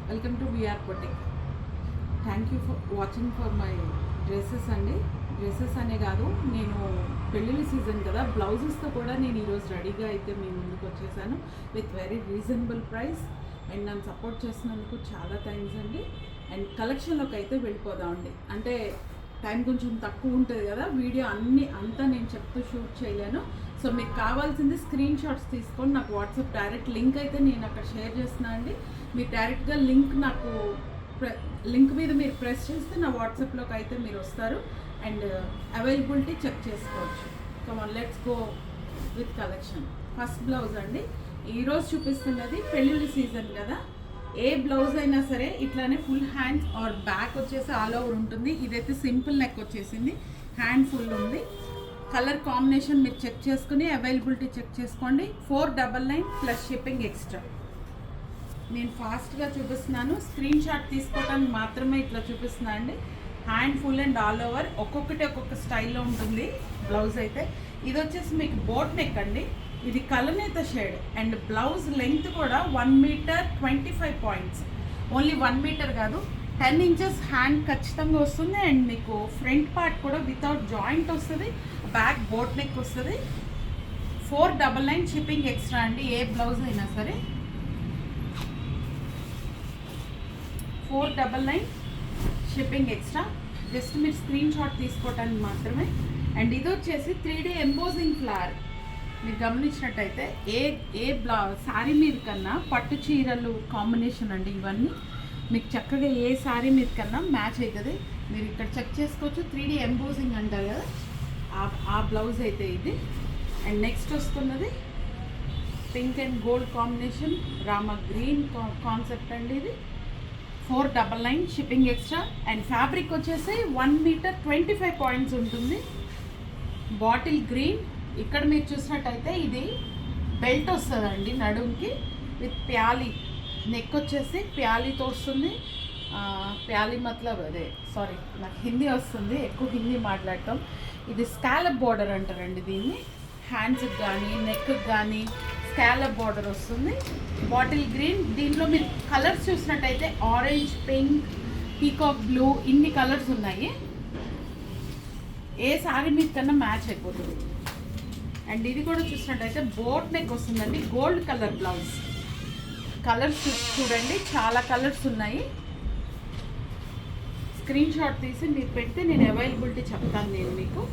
Welcome to VR boutique. Thank you for watching for my dresses అండి. Dresses అనే కాదు, నేను పెళ్ళిళ్ళ సీజన్ కదా, బ్లౌజెస్తో కూడా నేను ఈరోజు రెడీగా అయితే మీ ముందుకు వచ్చేసాను with very reasonable price. And నన్ను సపోర్ట్ చేసినందుకు చాలా థ్యాంక్స్ అండి. అండ్ కలెక్షన్లోకి అయితే వెళ్ళిపోదామండి. అంటే టైం కొంచెం తక్కువ ఉంటుంది కదా, వీడియో అంతా నేను చెప్తూ షూట్ చేయలేను. సో మీకు కావాల్సింది స్క్రీన్ షాట్స్ తీసుకొని నాకు వాట్సాప్ డైరెక్ట్ లింక్ అయితే నేను అక్కడ షేర్ చేస్తున్నా అండి. మీరు డైరెక్ట్గా లింక్ మీద మీరు ప్రెస్ చేస్తే నా వాట్సాప్లోకి అయితే మీరు వస్తారు అండ్ అవైలబిలిటీ చెక్ చేసుకోవచ్చు. Come on let's go with collection. First blouse అండి. ఈరోజు చూపిస్తున్నది పెళ్ళిళ్ళ సీజన్ కదా, ఏ బ్లౌజ్ అయినా సరే ఇట్లానే ఫుల్ హ్యాండ్స్ ఆర్ బ్యాక్ వచ్చేసి ఆల్ ఓవర్ ఉంటుంది. ఇదైతే సింపుల్ నెక్ వచ్చేసింది, హ్యాండ్ ఫుల్ ఉంది. కలర్ కాంబినేషన్ మీరు చెక్ చేసుకుని అవైలబిలిటీ చెక్ చేసుకోండి. 499 ప్లస్ షిప్పింగ్ ఎక్స్ట్రా. నేను ఫాస్ట్గా చూపిస్తున్నాను, స్క్రీన్ షాట్ తీసుకోవడానికి మాత్రమే ఇట్లా చూపిస్తున్నా అండి. Hand full and all over, ఒక్కొక్కటి ఒక్కొక్క స్టైల్లో ఉంటుంది బ్లౌజ్ అయితే. ఇది వచ్చేసి మీకు బోట్ నెక్ అండి. ఇది కలనేత షేడ్ అండ్ బ్లౌజ్ లెంగ్త్ కూడా 1 మీటర్ 25 పాయింట్స్. ఓన్లీ 1 మీటర్ కాదు, 10 ఇంచెస్ హ్యాండ్ ఖచ్చితంగా వస్తుంది. అండ్ మీకు ఫ్రంట్ పార్ట్ కూడా వితౌట్ జాయింట్ వస్తుంది, బ్యాక్ బోట్ నెక్ వస్తుంది. 499 షిప్పింగ్ ఎక్స్ట్రా అండి. ఏ బ్లౌజ్ అయినా సరే 499 షిప్పింగ్ ఎక్స్ట్రా. జస్ట్ మీరు స్క్రీన్ షాట్ తీసుకోవటానికి మాత్రమే. అండ్ ఇది వచ్చేసి 3D ఎంబోజింగ్ ఫ్లవర్. మీరు గమనించినట్టయితే ఏ శారీ మీద కన్నా పట్టు చీరలు కాంబినేషన్ అండి. ఇవన్నీ మీకు చక్కగా ఏ శారీ మీద కన్నా మ్యాచ్ అవుతుంది. మీరు ఇక్కడ చెక్ చేసుకోవచ్చు. 3D ఎంబోజింగ్ అంటారు కదా, ఆ బ్లౌజ్ అయితే ఇది. అండ్ నెక్స్ట్ వస్తున్నది pink and gold combination, Rama green concept అండి. ఇది 499 షిప్పింగ్ ఎక్స్ట్రా. అండ్ ఫ్యాబ్రిక్ వచ్చేసి 1 మీటర్ 25 పాయింట్స్ ఉంటుంది. Bottle green. ఇక్కడ మీరు చూసినట్టయితే ఇది బెల్ట్ వస్తుందండి నడుంకి విత్ ప్యాలీ. నెక్ వచ్చేసి ప్యాలీతో వస్తుంది. ప్యాలీ మతలబ్ అదే, సారీ నాకు హిందీ వస్తుంది, ఎక్కువ హిందీ మాట్లాడటం. ఇది స్కాలప్ బార్డర్ అంటారండి దీన్ని. హ్యాండ్స్కి కానీ నెక్కి కానీ స్కాలప్ బార్డర్ వస్తుంది. Bottle green. దీంట్లో మీరు కలర్స్ చూసినట్టయితే ఆరెంజ్, పింక్, పీకాక్ బ్లూ, ఇన్ని కలర్స్ ఉన్నాయి. ఏ శారీ మీద కన్నా మ్యాచ్ అయిపోతుంది. అండ్ ఇది కూడా చూసినట్టయితే బోట్ నెక్ వస్తుందండి, గోల్డ్ కలర్ బ్లౌజ్. కలర్స్ చూడండి, చాలా కలర్స్ ఉన్నాయి. స్క్రీన్ షాట్ తీసి మీరు పెడితే నేను అవైలబిలిటీ చెప్తాను నేను మీకు.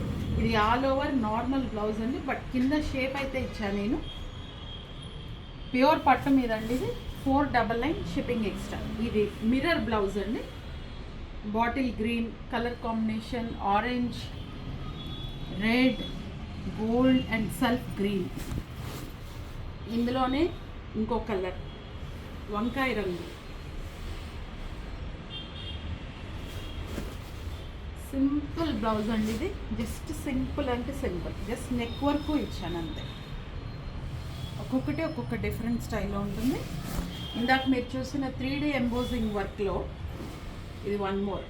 ఇది ఆల్ ఓవర్ నార్మల్ బ్లౌజ్ అండి, బట్ కింద షేప్ అయితే ఇచ్చాను నేను. ప్యూర్ పట్టు మీద అండి. ఇది 499 షిప్పింగ్ ఎక్స్ట్రా. ఇది మిర్రర్ బ్లౌజ్ అండి. Bottle green colour combination, orange, red, gold and self green. ఇందులోనే ఇంకో కలర్ వంకాయ రంగు. సింపుల్ బ్లౌజ్ అండి ఇది. జస్ట్ సింపుల్ అంటే సింపుల్, జస్ట్ నెక్ వరకు ఇచ్చాను అంతే. ఒక్కొక్కటి ఒక్కొక్క డిఫరెంట్ స్టైల్లో ఉంటుంది. ఇందాక మీరు చూసిన 3D ఎంబోజింగ్ వర్క్లో ఇది 1 మోర్.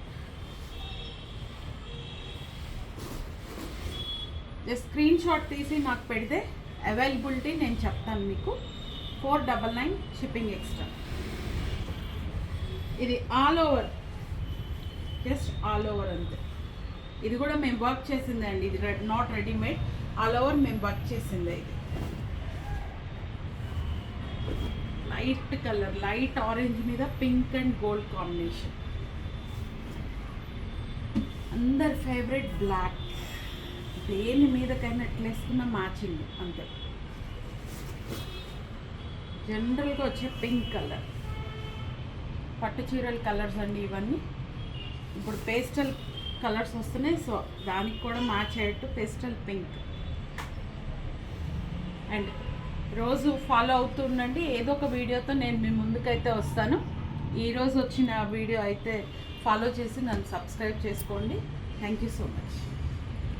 జస్ట్ స్క్రీన్ షాట్ తీసి నాకు పెడితే అవైలబిలిటీ నేను చెప్తాను మీకు. 499 షిప్పింగ్ ఎక్స్ట్రా. ఇది all over, just all over అంతే. ఇది కూడా మేము వర్క్ చేసిందే అండి. ఇది నాట్ రెడీమేడ్, ఆల్ ఓవర్ మేము వర్క్ చేసిందే. ఇది లైట్ కలర్, లైట్ ఆరెంజ్ మీద పింక్ అండ్ గోల్డ్ కాంబినేషన్. అందరి ఫేవరెట్ బ్లాక్. దేని మీదకైనా ఎట్లా వేసుకున్న మ్యాచింగ్ అంతే. జనరల్గా వచ్చే పింక్ కలర్, పట్టు చీరల కలర్స్ అండి ఇవన్నీ. ఇప్పుడు పేస్టల్ కలర్స్ వస్తున్నాయి, సో దానికి కూడా మ్యాచ్ అయ్యేట్టు పేస్టల్ పింక్. అండ్ రోజు ఫాలో అవుతుండండి, ఏదో ఒక వీడియోతో నేను మీ ముందుకైతే వస్తాను. ఈరోజు వచ్చిన వీడియో అయితే ఫాలో చేసి నన్ను సబ్స్క్రైబ్ చేసుకోండి. Thank you so much.